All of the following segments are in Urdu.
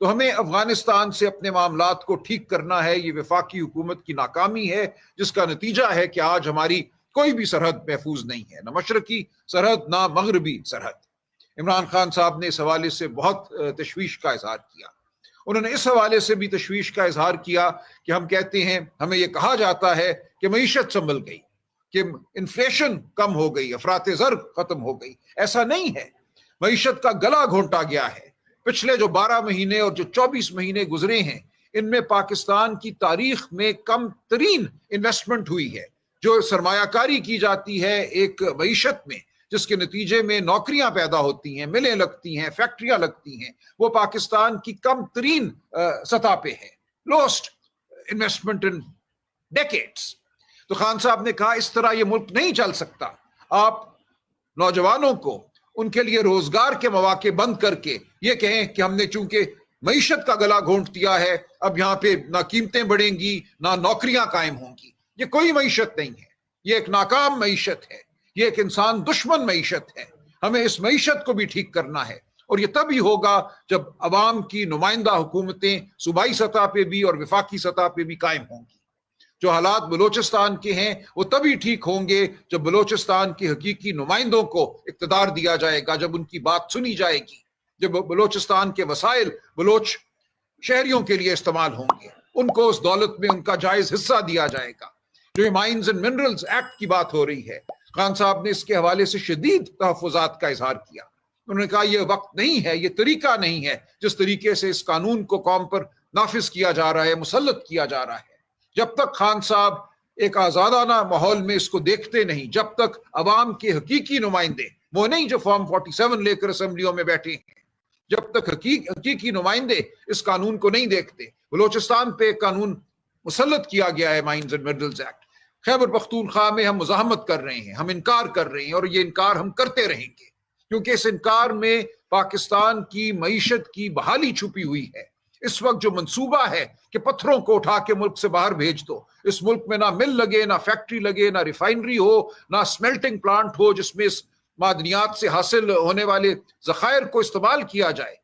تو ہمیں افغانستان سے اپنے معاملات کو ٹھیک کرنا ہے. یہ وفاقی حکومت کی ناکامی ہے جس کا نتیجہ ہے کہ آج ہماری کوئی بھی سرحد محفوظ نہیں ہے، نہ مشرقی سرحد نہ مغربی سرحد. عمران خان صاحب نے اس حوالے سے بہت تشویش کا اظہار کیا. انہوں نے اس حوالے سے بھی تشویش کا اظہار کیا کہ ہم کہتے ہیں، ہمیں یہ کہا جاتا ہے کہ معیشت سنبھل گئی، کہ انفلیشن کم ہو گئی، افراط زر ختم ہو گئی. ایسا نہیں ہے، معیشت کا گلا گھونٹا گیا ہے. پچھلے جو 12 مہینے اور جو 24 مہینے گزرے ہیں، ان میں پاکستان کی تاریخ میں کم ترین انویسٹمنٹ ہوئی ہے. جو سرمایہ کاری کی جاتی ہے ایک معیشت میں، جس کے نتیجے میں نوکریاں پیدا ہوتی ہیں، ملیں لگتی ہیں، فیکٹریاں لگتی ہیں، وہ پاکستان کی کم ترین سطح پہ ہے. Lost investment in decades. تو خان صاحب نے کہا اس طرح یہ ملک نہیں چل سکتا. آپ نوجوانوں کو ان کے لیے روزگار کے مواقع بند کر کے یہ کہیں کہ ہم نے چونکہ معیشت کا گلا گھونٹ دیا ہے، اب یہاں پہ نہ قیمتیں بڑھیں گی نہ نوکریاں قائم ہوں گی. یہ کوئی معیشت نہیں ہے، یہ ایک ناکام معیشت ہے، یہ ایک انسان دشمن معیشت ہے. ہمیں اس معیشت کو بھی ٹھیک کرنا ہے، اور یہ تب ہی ہوگا جب عوام کی نمائندہ حکومتیں صوبائی سطح پہ بھی اور وفاقی سطح پہ بھی قائم ہوں گی. جو حالات بلوچستان کے ہیں وہ تبھی ٹھیک ہوں گے جب بلوچستان کے حقیقی نمائندوں کو اقتدار دیا جائے گا، جب ان کی بات سنی جائے گی، جب بلوچستان کے وسائل بلوچ شہریوں کے لیے استعمال ہوں گے، ان کو اس دولت میں ان کا جائز حصہ دیا جائے گا. جو مائنز اینڈ منرلز ایکٹ کی بات ہو رہی ہے، خان صاحب نے اس کے حوالے سے شدید تحفظات کا اظہار کیا. انہوں نے کہا یہ وقت نہیں ہے، یہ طریقہ نہیں ہے جس طریقے سے اس قانون کو قوم پر نافذ کیا جا رہا ہے، مسلط کیا جا رہا ہے. جب تک خان صاحب ایک آزادانہ ماحول میں اس کو دیکھتے نہیں، جب تک عوام کے حقیقی نمائندے، وہ نہیں جو فارم 47 لے کر اسمبلیوں میں بیٹھے ہیں، جب تک حقیقی نمائندے اس قانون کو نہیں دیکھتے. بلوچستان پہ ایک قانون مسلط کیا گیا ہے، mines and minerals act. Khyber Pakhtunkhwa میں ہم مزاحمت کر رہے ہیں، ہم انکار کر رہے ہیں، اور یہ انکار ہم کرتے رہیں گے، کیونکہ اس انکار میں پاکستان کی معیشت کی بحالی چھپی ہوئی ہے. اس وقت جو منصوبہ ہے کہ پتھروں کو اٹھا کے ملک سے باہر بھیج دو، اس ملک میں نہ مل لگے، نہ فیکٹری لگے، نہ ریفائنری ہو، نہ سمیلٹنگ پلانٹ ہو جس میں اس معدنیات سے حاصل ہونے والے ذخائر کو استعمال کیا جائے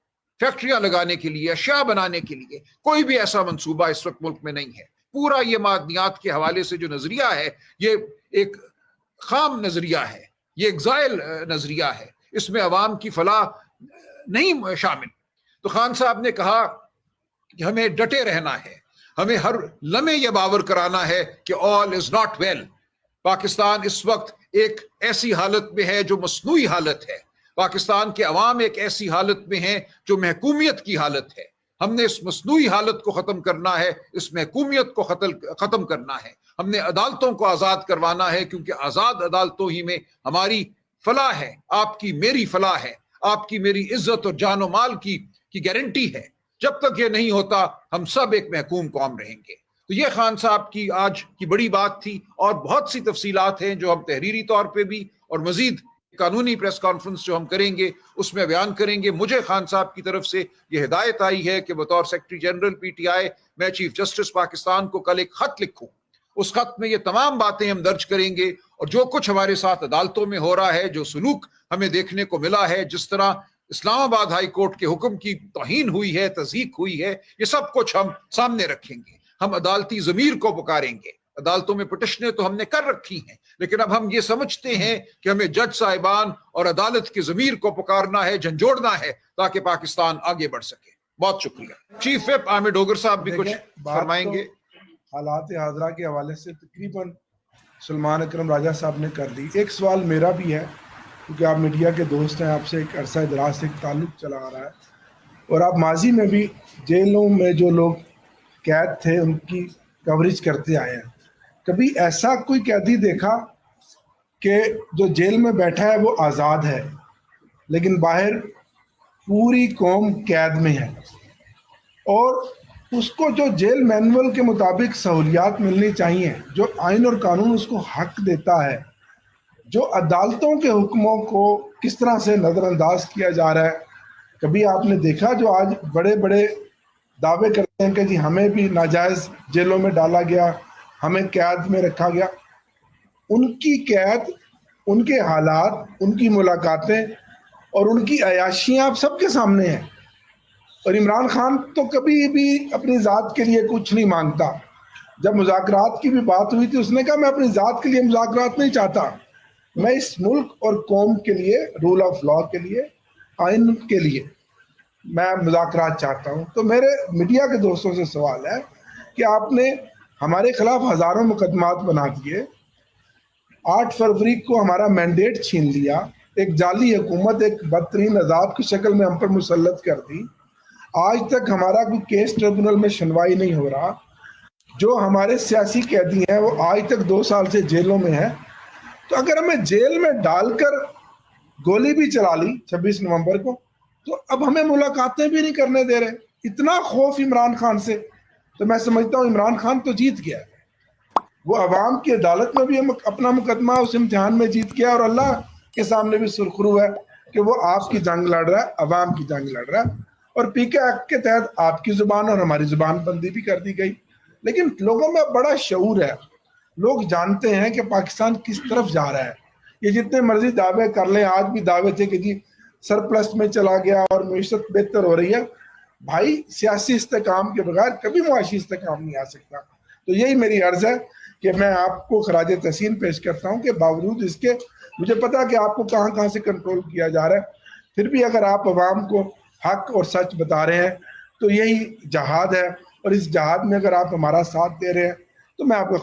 فیکٹریاں لگانے کے لیے، اشیاء بنانے کے لیے، کوئی بھی ایسا منصوبہ اس وقت ملک میں نہیں ہے. پورا یہ معدنیات کے حوالے سے جو نظریہ ہے، یہ ایک خام نظریہ ہے، یہ ایک زائل نظریہ ہے، اس میں عوام کی فلاح نہیں شامل. تو خان صاحب نے کہا کہ ہمیں ڈٹے رہنا ہے، ہمیں ہر لمحے یہ باور کرانا ہے کہ all is not well. Pakistan اس وقت ایک ایسی حالت میں ہے جو مصنوعی حالت ہے. پاکستان کے عوام ایک ایسی حالت میں ہیں جو محکومیت کی حالت ہے. ہم نے اس مصنوعی حالت کو ختم کرنا ہے، اس محکومیت کو ختم کرنا ہے. ہم نے عدالتوں کو آزاد کروانا ہے، کیونکہ آزاد عدالتوں ہی میں ہماری فلاح ہے، آپ کی میری فلاح ہے، آپ کی میری عزت اور جان و مال کی گارنٹی ہے. جب تک یہ نہیں ہوتا ہم سب ایک محکوم قوم رہیں گے. تو یہ خان صاحب کی آج کی بڑی بات تھی، اور بہت سی تفصیلات ہیں جو ہم تحریری طور پہ بھی اور مزید قانونی پریس کانفرنس جو ہم کریں گے اس میں بیان کریں گے. مجھے خان صاحب کی طرف سے یہ ہدایت آئی ہے کہ بطور secretary general P T I میں چیف جسٹس پاکستان کو کل ایک خط لکھوں. اس خط میں یہ تمام باتیں ہم درج کریں گے، اور جو کچھ ہمارے ساتھ عدالتوں میں ہو رہا ہے، جو سلوک ہمیں دیکھنے کو ملا ہے، جس طرح اسلام آباد ہائی کورٹ کے حکم کی توہین ہوئی ہے، تضحیک ہوئی ہے، یہ سب کچھ ہم سامنے رکھیں گے. ہم عدالتی ضمیر کو پکاریں گے. عدالتوں میں پٹیشنیں تو ہم نے کر رکھی ہیں، لیکن اب ہم یہ سمجھتے ہیں کہ ہمیں جج صاحبان اور عدالت کے ضمیر کو پکارنا ہے، جھنجھوڑنا ہے، تاکہ پاکستان آگے بڑھ سکے. بہت شکریہ. چیف وپ عامر ڈوگر صاحب بھی کچھ فرمائیں گے. حالات حاضرہ کے حوالے سے تقریباً سلمان اکرم راجہ صاحب نے کر دی. ایک سوال میرا بھی ہے، کیونکہ آپ میڈیا کے دوست ہیں، آپ سے ایک عرصہ دراز سے ایک تعلق چلا آ رہا ہے، اور آپ ماضی میں بھی جیلوں میں جو لوگ قید تھے ان کی کوریج کرتے آئے ہیں. کبھی ایسا کوئی قیدی دیکھا کہ جو جیل میں بیٹھا ہے وہ آزاد ہے، لیکن باہر پوری قوم قید میں ہے، اور اس کو جو جیل مینول کے مطابق سہولیات ملنی چاہیے، جو آئین اور قانون اس کو حق دیتا ہے، جو عدالتوں کے حکموں کو کس طرح سے نظر انداز کیا جا رہا ہے؟ کبھی آپ نے دیکھا جو آج بڑے بڑے دعوے کرتے ہیں کہ جی ہمیں بھی ناجائز جیلوں میں ڈالا گیا، ہمیں قید میں رکھا گیا؟ ان کی قید، ان کے حالات، ان کی ملاقاتیں اور ان کی عیاشیاں آپ سب کے سامنے ہیں. اور عمران خان تو کبھی بھی اپنی ذات کے لیے کچھ نہیں مانگتا. جب مذاکرات کی بھی بات ہوئی تھی اس نے کہا میں اپنی ذات کے لیے مذاکرات نہیں چاہتا, میں اس ملک اور قوم کے لیے, رول آف لا کے لیے, آئین کے لیے میں مذاکرات چاہتا ہوں. تو میرے میڈیا کے دوستوں سے سوال ہے کہ آپ نے ہمارے خلاف ہزاروں مقدمات بنا دیے, 8 فروری کو ہمارا مینڈیٹ چھین لیا, ایک جعلی حکومت ایک بدترین عذاب کی شکل میں ہم پر مسلط کر دی, آج تک ہمارا کوئی کیس ٹریبونل میں سنوائی نہیں ہو رہا, جو ہمارے سیاسی قیدی ہیں وہ آج تک 2 سال سے جیلوں میں ہیں. تو اگر ہمیں جیل میں ڈال کر گولی بھی چلا لی 26 نومبر کو, تو اب ہمیں ملاقاتیں بھی نہیں کرنے دے رہے. اتنا خوف عمران خان سے. تو میں سمجھتا ہوں عمران خان تو جیت گیا, وہ عوام کی عدالت میں بھی اپنا مقدمہ اس امتحان میں جیت گیا, اور اللہ کے سامنے بھی سرخرو ہے کہ وہ آپ کی جنگ لڑ رہا ہے, عوام کی جنگ لڑ رہا ہے, اور پی کے ایکٹ کے تحت آپ کی زبان اور ہماری زبان بندی بھی کر دی گئی. لیکن لوگوں میں بڑا شعور ہے, لوگ جانتے ہیں کہ پاکستان کس طرف جا رہا ہے. یہ جتنے مرضی دعوے کر لیں, آج بھی دعوے تھے کہ جی سرپلس میں چلا گیا اور معیشت بہتر ہو رہی ہے. بھائی سیاسی استحکام کے بغیر کبھی معاشی استحکام نہیں آ سکتا. تو یہی میری عرض ہے کہ میں آپ کو خراج تحسین پیش کرتا ہوں کہ باوجود اس کے, مجھے پتا کہ آپ کو کہاں کہاں سے کنٹرول کیا جا رہا ہے, پھر بھی اگر آپ عوام کو حق اور سچ بتا رہے ہیں تو یہی جہاد ہے, اور اس جہاد میں اگر آپ ہمارا ساتھ دے رہے ہیں تو میں آپ کا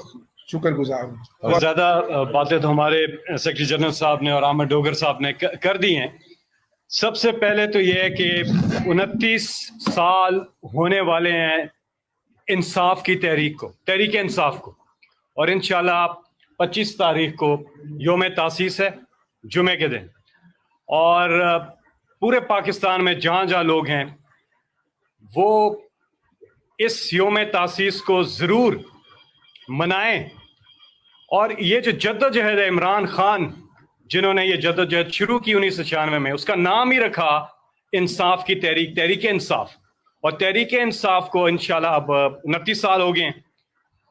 شکر گزار ہوں. اور زیادہ باتیں تو ہمارے سیکرٹری جنرل صاحب نے اور احمد ڈوگر صاحب نے کر دی ہیں. سب سے پہلے تو یہ ہے کہ 29 سال ہونے والے ہیں انصاف کی تحریک کو, تحریک انصاف کو, اور انشاءاللہ 25 تاریخ کو یوم تاسیس ہے, جمعے کے دن, اور پورے پاکستان میں جہاں جہاں لوگ ہیں وہ اس یوم تاسیس کو ضرور منائیں. اور یہ جو جدوجہد ہے عمران خان جنہوں نے یہ جدوجہد شروع کی 1996 میں, اس کا نام ہی رکھا انصاف کی تحریک, تحریک انصاف. اور تحریک انصاف کو انشاءاللہ اب 29 سال ہو گئے ہیں,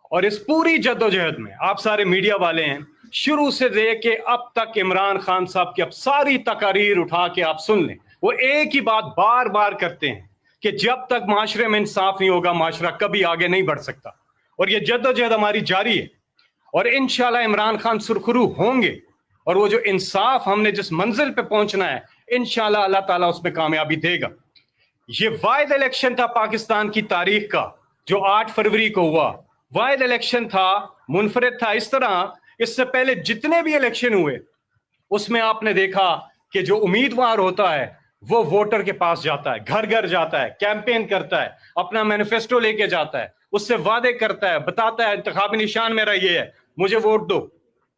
اور اس پوری جدوجہد میں آپ سارے میڈیا والے ہیں, شروع سے دے کے اب تک عمران خان صاحب کی اب ساری تقاریر اٹھا کے آپ سن لیں, وہ ایک ہی بات بار بار کرتے ہیں کہ جب تک معاشرے میں انصاف نہیں ہوگا معاشرہ کبھی آگے نہیں بڑھ سکتا. اور یہ جدوجہد ہماری جاری ہے, اور انشاءاللہ عمران خان سرخرو ہوں گے, اور وہ جو انصاف ہم نے جس منزل پہ پہنچنا ہے انشاءاللہ اللہ تعالیٰ اس میں کامیابی دے گا. یہ واحد الیکشن تھا پاکستان کی تاریخ کا جو 8 فروری کو ہوا, واحد الیکشن تھا, منفرد تھا. اس طرح اس سے پہلے جتنے بھی الیکشن ہوئے اس میں آپ نے دیکھا کہ جو امیدوار ہوتا ہے وہ ووٹر کے پاس جاتا ہے, گھر گھر جاتا ہے, کیمپین کرتا ہے, اپنا مینیفیسٹو لے کے جاتا ہے, اس سے وعدے کرتا ہے, بتاتا ہے انتخابی نشان میرا یہ ہے, مجھے ووٹ دو.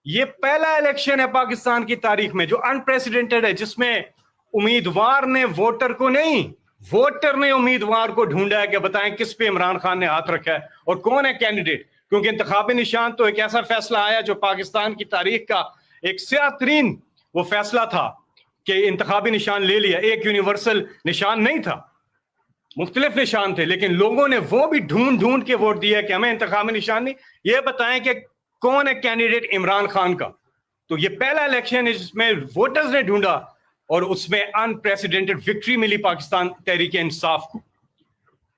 یہ پہلا الیکشن ہے پاکستان کی تاریخ میں جو انپریسیڈنٹڈ ہے, جس میں امیدوار نے ووٹر کو نہیں, ووٹر نے امیدوار کو ڈھونڈا ہے کہ بتائیں کس پہ عمران خان نے ہاتھ رکھا ہے اور کون ہے کینڈیڈیٹ. کیونکہ انتخابی نشان تو ایک ایسا فیصلہ آیا جو پاکستان کی تاریخ کا ایک سیاہ ترین وہ فیصلہ تھا کہ انتخابی نشان لے لیا. ایک یونیورسل نشان نہیں تھا, مختلف نشان تھے, لیکن لوگوں نے وہ بھی ڈھونڈ ڈھونڈ کے ووٹ دیا کہ ہمیں انتخابی نشان نہیں, یہ بتائیں کہ کون ہے کینڈیڈیٹ عمران خان کا. تو یہ پہلا الیکشن ہے جس میں ووٹرز نے ڈھونڈا اور اس میں انپریسیڈنٹڈ وکٹری ملی پاکستان تحریک انصاف کو.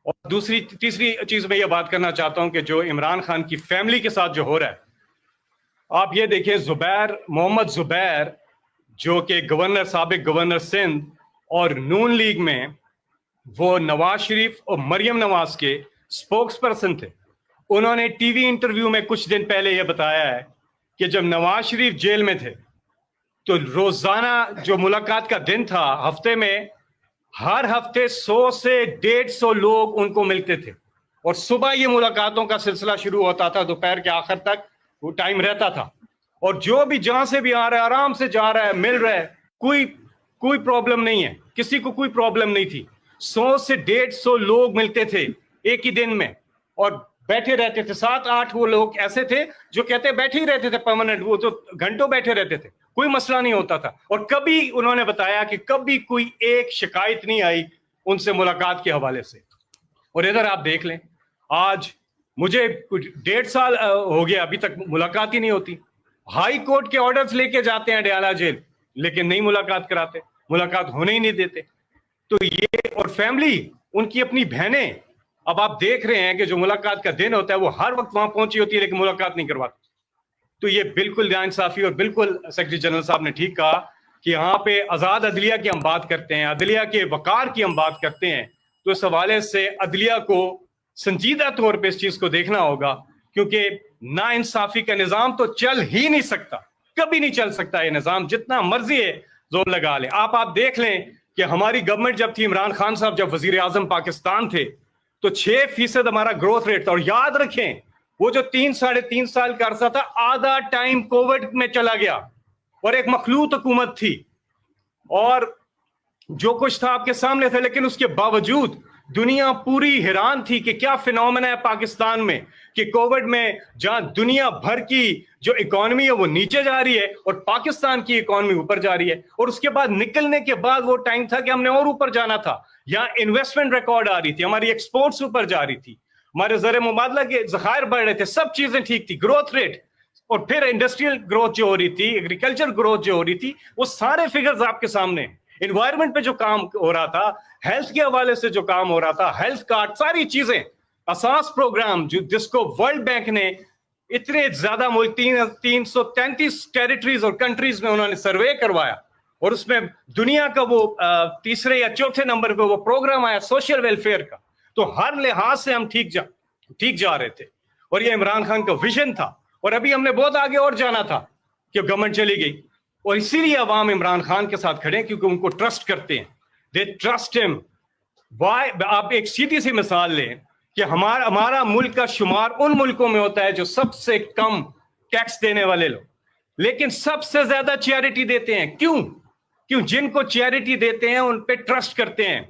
اور تیسری چیز میں یہ بات کرنا چاہتا ہوں کہ جو عمران خان کی فیملی کے ساتھ جو ہو رہا ہے, آپ یہ دیکھیں محمد زبیر جو کہ گورنر, سابق گورنر سندھ اور نون لیگ میں وہ نواز شریف اور مریم نواز کے سپوکس پرسن تھے. انہوں نے ٹی وی انٹرویو میں کچھ دن پہلے یہ بتایا ہے کہ جب نواز شریف جیل میں تھے تو روزانہ جو ملاقات کا دن تھا, ہفتے میں ہر ہفتے 100 سے 150 لوگ ان کو ملتے تھے, اور صبح یہ ملاقاتوں کا سلسلہ شروع ہوتا تھا, دوپہر کے آخر تک وہ ٹائم رہتا تھا, اور جو بھی جہاں سے بھی آ رہا ہے آرام سے جا رہا ہے, مل رہا ہے, کوئی پرابلم نہیں ہے, کسی کو کوئی پرابلم نہیں تھی. 100 سے 150 لوگ ملتے تھے ایک ہی دن میں اور بیٹھے رہتے تھے. 7-8 وہ لوگ ایسے تھے جو کہتے بیٹھے ہی رہتے تھے پرماننٹ, وہ تو گھنٹوں بیٹھے رہتے تھے, کوئی مسئلہ نہیں ہوتا تھا. اور کبھی انہوں نے بتایا کہ کبھی کوئی ایک شکایت نہیں آئی ان سے ملاقات کے حوالے سے. اور ادھر آپ دیکھ لیں, آج مجھے 1.5 سال ہو گیا ابھی تک ملاقات ہی نہیں ہوتی. ہائی کورٹ کے آرڈرز لے کے جاتے ہیں ڈیالہ جیل, لیکن نہیں ملاقات کراتے, ملاقات ہونے ہی نہیں دیتے. تو یہ, اور فیملی ان کی اپنی بہنیں. اب آپ دیکھ رہے ہیں کہ جو ملاقات کا دن ہوتا ہے وہ ہر وقت وہاں پہنچی ہوتی ہے لیکن ملاقات نہیں کرواتی. تو یہ بالکل ناانصافی, اور بالکل سیکرٹری جنرل صاحب نے ٹھیک کہا کہ یہاں پہ آزاد عدلیہ کی ہم بات کرتے ہیں, عدلیہ کے وقار کی ہم بات کرتے ہیں, تو اس حوالے سے عدلیہ کو سنجیدہ طور پہ اس چیز کو دیکھنا ہوگا, کیونکہ نا انصافی کا نظام تو چل ہی نہیں سکتا, کبھی نہیں چل سکتا یہ نظام, جتنا مرضی ہے زور لگا لیں. آپ دیکھ لیں کہ ہماری گورنمنٹ جب تھی, عمران خان صاحب جب وزیر اعظم پاکستان تھے, تو 6% ہمارا گروتھ ریٹ تھا. اور یاد رکھیں وہ جو 3-3.5 سال کا عرصہ تھا, آدھا ٹائم کووڈ میں چلا گیا اور ایک مخلوط حکومت تھی اور جو کچھ تھا آپ کے سامنے تھا, لیکن اس کے باوجود دنیا پوری حیران تھی کہ کیا فینومینا ہے پاکستان میں کہ کووڈ میں جہاں دنیا بھر کی جو اکانومی ہے وہ نیچے جا رہی ہے اور پاکستان کی اکانومی اوپر جا رہی ہے. اور اس کے بعد نکلنے کے بعد وہ ٹائم تھا کہ ہم نے اور اوپر جانا تھا. یہاں انویسٹمنٹ ریکارڈ آ رہی تھی, ہماری ایکسپورٹس اوپر جا رہی تھی, ہمارے زر مبادلہ کے ذخائر بڑھ رہے تھے, سب چیزیں ٹھیک تھی, گروتھ ریٹ, اور پھر انڈسٹریل گروتھ جو ہو رہی تھی, ایگریکلچر گروتھ جو ہو رہی تھی, وہ سارے فگرز آپ کے سامنے. انوائرمنٹ پہ جو کام ہو رہا تھا, ہیلتھ کے حوالے سے جو کام ہو رہا تھا, ہیلتھ کارڈ, ساری چیزیں, اساس پروگرام جس کو ورلڈ بینک نے اتنے زیادہ ملک 333 ٹیریٹریز اور کنٹریز میں انہوں نے سروے کروایا, اور اس میں دنیا کا وہ تیسرے یا چوتھے نمبر پہ وہ پروگرام آیا سوشل ویلفیئر کا. تو ہر لحاظ سے ہم ٹھیک جا رہے تھے, اور یہ عمران خان کا ویژن تھا. اور ابھی ہم نے بہت آگے اور جانا تھا کہ گورنمنٹ چلی گئی, اور اسی لیے عوام عمران خان کے ساتھ کھڑے ہیں کیونکہ ان کو ٹرسٹ کرتے ہیں. دے ٹرسٹ ہم. وائی, آپ ایک سیدھی سی مثال لیں کہ ہمارا ملک کا شمار ان ملکوں میں ہوتا ہے جو سب سے کم ٹیکس دینے والے لوگ, لیکن سب سے زیادہ چیریٹی دیتے ہیں. کیوں جن کو چیریٹی دیتے ہیں ان پہ ٹرسٹ کرتے ہیں.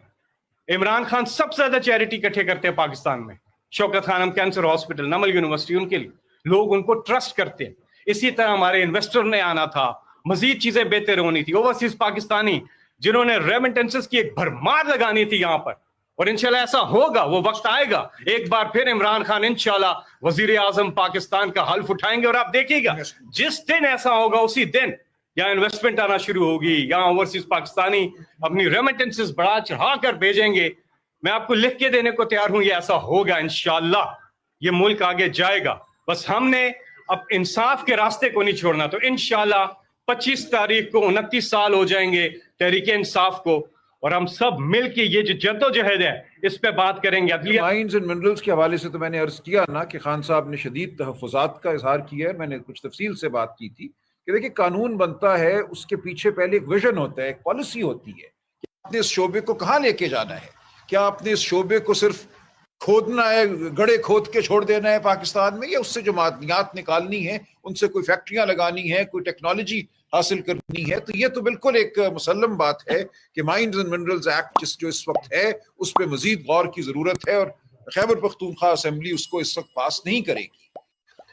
عمران خان سب سے زیادہ چیریٹی اکٹھے کرتے ہیں پاکستان میں, شوکت خانم کینسر ہاسپٹل, نمل یونیورسٹی, ان کے لیے لوگ ان کو ٹرسٹ کرتے ہیں. اسی طرح ہمارے انویسٹر نے آنا تھا, مزید چیزیں بہتر ہونی تھی, اوورسیز پاکستانی جنہوں نے ریمیٹنسز کی ایک بھرمار لگانی تھی یہاں پر, اور انشاءاللہ ایسا ہوگا, وہ وقت آئے گا ایک بار پھر عمران خان انشاءاللہ وزیر اعظم پاکستان کا حلف اٹھائیں گے, اور آپ دیکھیے گا جس دن ایسا ہوگا اسی دن یہاں انویسٹمنٹ آنا شروع ہوگی, یہاں اوورسیز پاکستانی اپنی ریمیٹنسز بڑھا چڑھا کر بھیجیں گے. میں آپ کو لکھ کے دینے کو تیار ہوں, یہ ایسا ہوگا انشاءاللہ, یہ ملک آگے جائے گا. بس ہم نے اب انصاف کے راستے کو نہیں چھوڑنا. تو انشاءاللہ 25 تاریخ کو 29 سال ہو جائیں گے تحریک انصاف کو, اور ہم سب مل کے یہ جو جدوجہد ہے اس پہ بات کریں گے. مائنز اینڈ منرلز کے حوالے سے تو میں نے عرض کیا نا کہ خان صاحب نے شدید تحفظات کا اظہار کیا ہے. میں نے کچھ تفصیل سے بات کی تھی کہ دیکھیں قانون بنتا ہے, اس کے پیچھے پہلے ایک ویژن ہوتا ہے, ایک پالیسی ہوتی ہے کہ آپ نے اس شعبے کو کہاں لے کے جانا ہے. کیا آپ نے اس شعبے کو صرف کھودنا ہے, گڑھے کھود کے چھوڑ دینا ہے پاکستان میں, یا اس سے جو معدنیات نکالنی ہے ان سے کوئی فیکٹریاں لگانی ہیں, کوئی ٹیکنالوجی حاصل کرنی ہے. تو یہ تو بالکل ایک مسلم بات ہے کہ مائنز اینڈ منرلز ایکٹ جو اس وقت ہے اس پہ مزید غور کی ضرورت ہے, اور خیبر پختونخوا اسمبلی اس کو اس وقت پاس نہیں کرے گی.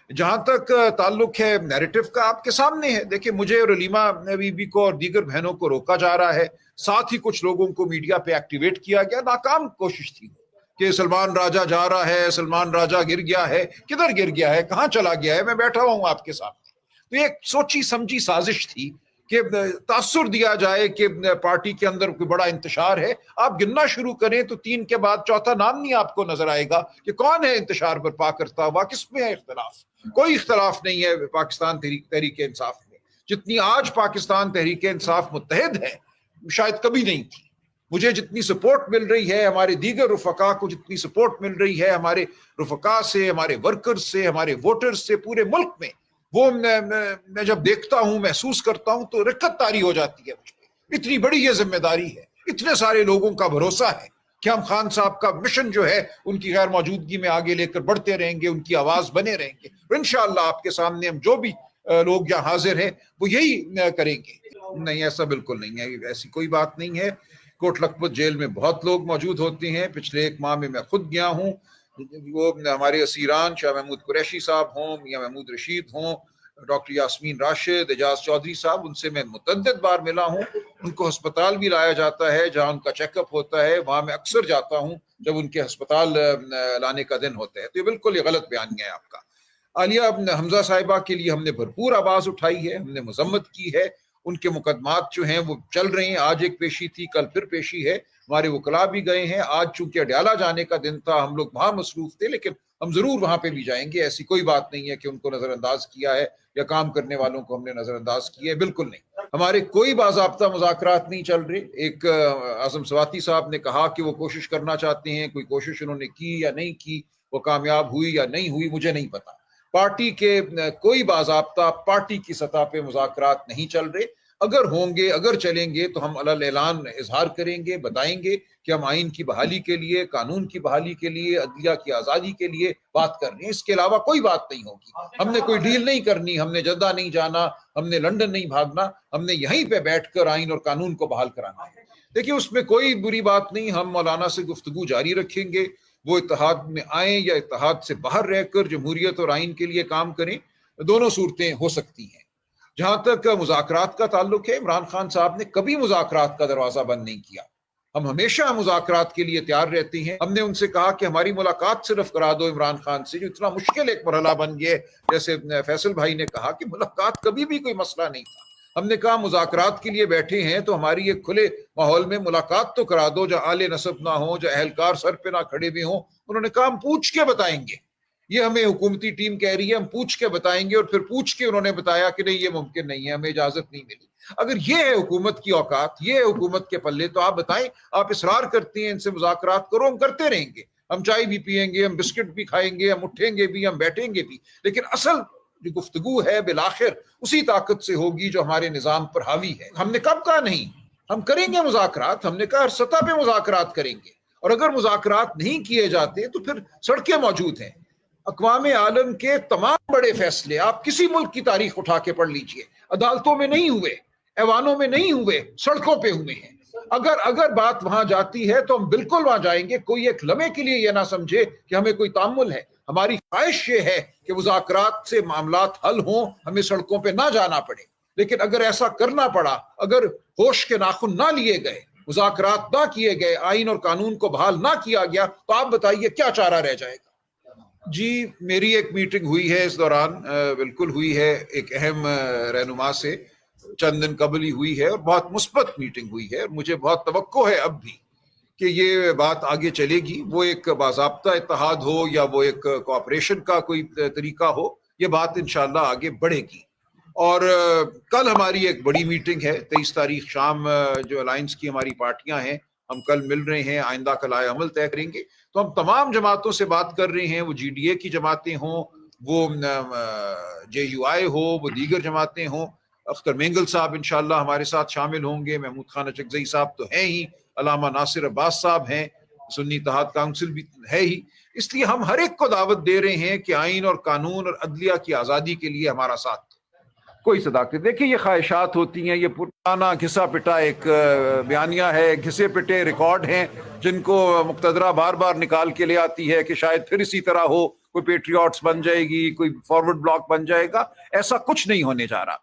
جہاں تک تعلق ہے نیریٹو کا, آپ کے سامنے ہے. دیکھیں مجھے اور علیمہ بی بی کو اور دیگر بہنوں کو روکا جا رہا ہے, ساتھ ہی کچھ لوگوں کو میڈیا پہ ایکٹیویٹ کیا گیا. ناکام کوشش تھی کہ سلمان راجہ جا رہا ہے, سلمان راجہ گر گیا ہے. کدھر گر گیا ہے, کہاں چلا گیا ہے؟ میں بیٹھا ہوا ہوں آپ کے سامنے. تو یہ ایک سوچی سمجھی سازش تھی کہ تاثر دیا جائے کہ پارٹی کے اندر کوئی بڑا انتشار ہے. آپ گننا شروع کریں تو 3 کے بعد چوتھا نام نہیں آپ کو نظر آئے گا کہ کون ہے انتشار برپا کرتا ہوا, کس میں ہے اختلاف. کوئی اختلاف نہیں ہے پاکستان تحریک انصاف میں. جتنی آج پاکستان تحریک انصاف متحد ہے شاید کبھی نہیں تھی. مجھے جتنی سپورٹ مل رہی ہے, ہمارے دیگر رفقا کو جتنی سپورٹ مل رہی ہے, ہمارے رفقا سے, ہمارے ورکرز سے, ہمارے ووٹرز سے پورے ملک میں, وہ میں جب دیکھتا ہوں, محسوس کرتا ہوں تو رکت طاری ہو جاتی ہے مجھ پہ. اتنی بڑی یہ ذمہ داری ہے, اتنے سارے لوگوں کا بھروسہ ہے کہ ہم خان صاحب کا مشن جو ہے ان کی غیر موجودگی میں آگے لے کر بڑھتے رہیں گے, ان کی آواز بنے رہیں گے. اور انشاءاللہ آپ کے سامنے ہم جو بھی لوگ یہاں حاضر ہیں وہ یہی کریں گے. نہیں, ایسا بالکل نہیں ہے, ایسی کوئی بات نہیں ہے. کوٹ لکھپت جیل میں بہت لوگ موجود ہوتے ہیں. پچھلے 1 ماہ میں خود گیا ہوں. وہ ہمارے اسیران شاہ محمود قریشی صاحب ہوں یا محمود رشید ہوں, ڈاکٹر یاسمین راشد, اعجاز چودھری صاحب, ان سے میں متعدد بار ملا ہوں. ان کو ہسپتال بھی لایا جاتا ہے, جہاں ان کا چیک اپ ہوتا ہے وہاں میں اکثر جاتا ہوں جب ان کے ہسپتال لانے کا دن ہوتا ہے. تو یہ بالکل یہ غلط بیانیہ ہے آپ کا. عالیہ حمزہ صاحبہ کے لیے ہم نے بھرپور آواز اٹھائی ہے, ہم نے مذمت کی ہے, ان کے مقدمات جو ہیں وہ چل رہے ہیں. آج ایک پیشی تھی, کل پھر پیشی ہے. ہمارے وکلاء بھی گئے ہیں. آج چونکہ اڈیالہ جانے کا دن تھا, ہم لوگ وہاں مصروف تھے, لیکن ہم ضرور وہاں پہ بھی جائیں گے. ایسی کوئی بات نہیں ہے کہ ان کو نظر انداز کیا ہے یا کام کرنے والوں کو ہم نے نظر انداز کیا ہے, بالکل نہیں. ہمارے کوئی باضابطہ مذاکرات نہیں چل رہے. ایک اعظم سواتی صاحب نے کہا کہ وہ کوشش کرنا چاہتے ہیں, کوئی کوشش انہوں نے کی یا نہیں کی, وہ کامیاب ہوئی یا نہیں ہوئی, مجھے نہیں پتا. پارٹی کے کوئی باضابطہ پارٹی کی سطح پہ مذاکرات نہیں چل رہے. اگر ہوں گے, اگر چلیں گے تو ہم علی اعلان اظہار کریں گے, بتائیں گے کہ ہم آئین کی بحالی کے لیے, قانون کی بحالی کے لیے, عدلیہ کی آزادی کے لیے بات کر رہے ہیں. اس کے علاوہ کوئی بات نہیں ہوگی. ہم نے کوئی ڈیل نہیں کرنی, ہم نے جدہ نہیں جانا, ہم نے لندن نہیں بھاگنا, ہم نے یہیں پہ بیٹھ کر آئین اور قانون کو بحال کرانا ہے. دیکھیے اس میں کوئی بری بات نہیں. ہم مولانا سے گفتگو جاری رکھیں گے, وہ اتحاد میں آئیں یا اتحاد سے باہر رہ کر جمہوریت اور آئین کے لیے کام کریں, دونوں صورتیں ہو سکتی ہیں. جہاں تک مذاکرات کا تعلق ہے, عمران خان صاحب نے کبھی مذاکرات کا دروازہ بند نہیں کیا. ہم ہمیشہ مذاکرات کے لیے تیار رہتے ہیں. ہم نے ان سے کہا کہ ہماری ملاقات صرف کرا دو عمران خان سے, جو اتنا مشکل ایک مرحلہ بن گیا. جیسے فیصل بھائی نے کہا کہ ملاقات کبھی بھی کوئی مسئلہ نہیں تھا. ہم نے کہا مذاکرات کے لیے بیٹھے ہیں تو ہماری ایک کھلے ماحول میں ملاقات تو کرا دو, جہاں آل نصب نہ ہو, جہاں اہلکار سر پہ نہ کھڑے بھی ہوں. انہوں نے کہا ہم پوچھ کے بتائیں گے. یہ ہمیں حکومتی ٹیم کہہ رہی ہے ہم پوچھ کے بتائیں گے, اور پھر پوچھ کے انہوں نے بتایا کہ نہیں یہ ممکن نہیں ہے, ہمیں اجازت نہیں ملی. اگر یہ ہے حکومت کی اوقات, یہ ہے حکومت کے پلے, تو آپ بتائیں. آپ اصرار کرتے ہیں ان سے مذاکرات کرو, ہم کرتے رہیں گے. ہم چائے بھی پیئیں گے, ہم بسکٹ بھی کھائیں گے, ہم اٹھیں گے بھی, ہم بیٹھیں گے بھی. لیکن اصل جو گفتگو ہے بالآخر اسی طاقت سے ہوگی جو ہمارے نظام پر حاوی ہے. ہم نے کب کہا نہیں, ہم کریں گے مذاکرات. ہم نے کہا ہر سطح پہ مذاکرات کریں گے. اور اگر مذاکرات نہیں کیے جاتے تو پھر سڑکیں موجود ہیں. اقوام عالم کے تمام بڑے فیصلے آپ کسی ملک کی تاریخ اٹھا کے پڑھ لیجئے, عدالتوں میں نہیں ہوئے, ایوانوں میں نہیں ہوئے, سڑکوں پہ ہوئے ہیں. اگر بات وہاں جاتی ہے تو ہم بالکل وہاں جائیں گے. کوئی ایک لمحے کے لیے یہ نہ سمجھے کہ ہمیں کوئی تامل ہے. ہماری خواہش یہ ہے کہ مذاکرات سے معاملات حل ہوں, ہمیں سڑکوں پہ نہ جانا پڑے. لیکن اگر ایسا کرنا پڑا, اگر ہوش کے ناخن نہ لیے گئے, مذاکرات نہ کیے گئے, آئین اور قانون کو بحال نہ کیا گیا, تو آپ بتائیے کیا چارہ رہ جائے گا. جی میری ایک میٹنگ ہوئی ہے اس دوران, بالکل ہوئی ہے, ایک اہم رہنما سے چند دن قبل ہی ہوئی ہے, اور بہت مثبت میٹنگ ہوئی ہے. اور مجھے بہت توقع ہے اب بھی کہ یہ بات آگے چلے گی. وہ ایک باضابطہ اتحاد ہو یا وہ ایک کوآپریشن کا کوئی طریقہ ہو, یہ بات انشاءاللہ آگے بڑھے گی. اور کل ہماری ایک بڑی میٹنگ ہے, 23 تاریخ شام, جو الائنس کی ہماری پارٹیاں ہیں, ہم کل مل رہے ہیں, آئندہ کا لائحہ عمل طے کریں گے. تو ہم تمام جماعتوں سے بات کر رہے ہیں, وہ جی ڈی اے کی جماعتیں ہوں, وہ جے یو آئی ہو, وہ دیگر جماعتیں ہوں. اختر مینگل صاحب انشاءاللہ ہمارے ساتھ شامل ہوں گے, محمود خان اچکزئی صاحب تو ہیں ہی, علامہ ناصر عباس صاحب ہیں, سنی اتحاد کونسل بھی ہے ہی. اس لیے ہم ہر ایک کو دعوت دے رہے ہیں کہ آئین اور قانون اور عدلیہ کی آزادی کے لیے ہمارا ساتھ. کوئی صداقت, دیکھیے یہ خواہشات ہوتی ہیں, یہ پرانا گھسا پٹا ایک بیانیہ ہے, گھسے پٹے ریکارڈ ہیں جن کو مقتدرہ بار بار نکال کے لے آتی ہے کہ شاید پھر اسی طرح ہو, کوئی پیٹریوٹس بن جائے گی, کوئی فارورڈ بلاک بن جائے گا. ایسا کچھ نہیں ہونے جا رہا.